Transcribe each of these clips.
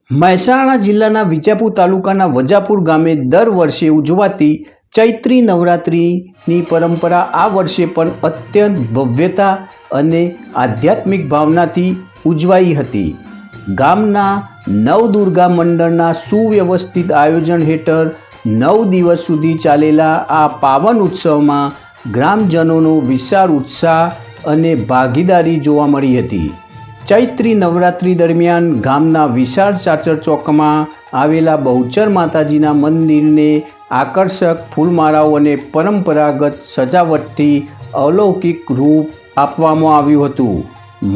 મહેસાણા જિલ્લાના વિજાપુર તાલુકાના વજાપુર ગામે દર વર્ષે ઉજવાતી ચૈત્રી નવરાત્રિની પરંપરા આ વર્ષે પણ અત્યંત ભવ્યતા અને આધ્યાત્મિક ભાવનાથી ઉજવાઈ હતી। ગામના નવદુર્ગા મંડળના સુવ્યવસ્થિત આયોજન હેઠળ 9 દિવસ સુધી ચાલેલા આ પાવન ઉત્સવમાં ગ્રામજનોનો વિશાળ ઉત્સાહ અને ભાગીદારી જોવા મળી હતી। ચૈત્રી નવરાત્રિ દરમિયાન ગામના વિશાળ ચાચર ચોકમાં આવેલા બહુચર માતાજીના મંદિરને આકર્ષક ફૂલમાળાઓ અને પરંપરાગત સજાવટથી અલૌકિક રૂપ આપવામાં આવ્યું હતું।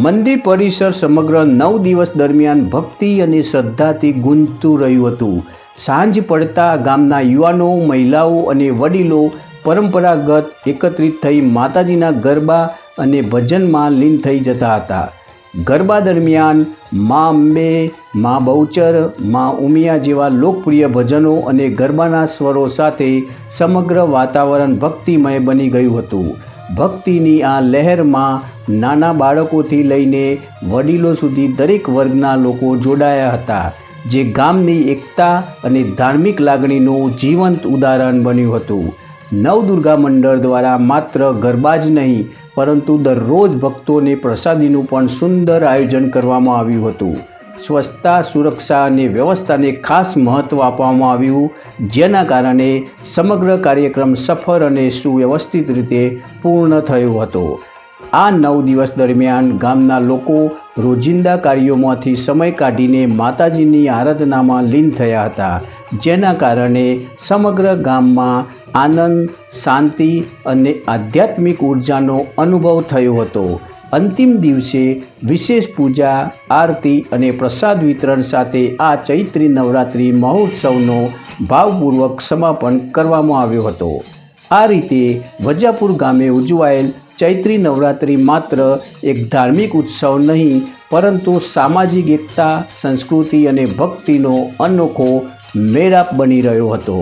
મંદિર પરિસર સમગ્ર 9 દિવસ દરમિયાન ભક્તિ અને શ્રદ્ધાથી ગુંજતું રહ્યું હતું। સાંજ પડતા ગામના યુવાનો, મહિલાઓ અને વડીલો પરંપરાગત એકત્રિત થઈ માતાજીના ગરબા અને ભજનમાં લીન થઈ જતા હતા। ગરબા દરમિયાન મા અંબે, મા બહુચર, મા ઉમિયા જેવા લોકપ્રિય ભજનો અને ગરબાના સ્વરો સાથે સમગ્ર વાતાવરણ ભક્તિમય બની ગયું હતું। ભક્તિની આ લહેરમાં નાના બાળકોથી લઈને વડીલો સુધી દરેક વર્ગના લોકો જોડાયા હતા, જે ગામની એકતા અને ધાર્મિક લાગણીનું જીવંત ઉદાહરણ બન્યું હતું। નવદુર્ગા મંડળ દ્વારા માત્ર ગરબા જ નહીં, પરંતુ દરરોજ ભક્તોને પ્રસાદીનું પણ સુંદર આયોજન કરવામાં આવ્યું હતું। સ્વચ્છતા, સુરક્ષા અને વ્યવસ્થાને ખાસ મહત્ત્વ આપવામાં આવ્યું, જેના કારણે સમગ્ર કાર્યક્રમ સફળ અને સુવ્યવસ્થિત રીતે પૂર્ણ થયો હતો। આ 9 દિવસ દરમિયાન ગામના લોકો રોજિંદા કાર્યોમાંથી સમય કાઢીને માતાજીની આરાધનામાં લીન થયા હતા, જેના કારણે સમગ્ર ગામમાં આનંદ, શાંતિ અને આધ્યાત્મિક ઉર્જાનો અનુભવ થયો હતો। અંતિમ દિવસે વિશેષ પૂજા, આરતી અને પ્રસાદ વિતરણ સાથે આ ચૈત્રી નવરાત્રિ મહોત્સવનો ભાવપૂર્વક સમાપન કરવામાં આવ્યો હતો। આ રીતે વજાપુર ગામે ઉજવાયેલ ચૈત્રી નવરાત્રિ માત્ર એક ધાર્મિક ઉત્સવ નહીં, પરંતુ સામાજિક એકતા, સંસ્કૃતિ અને ભક્તિનો અનોખો મેળાપ બની રહ્યો હતો।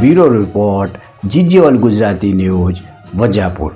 Bureau report, GG1 Gujarati news, Vajapur.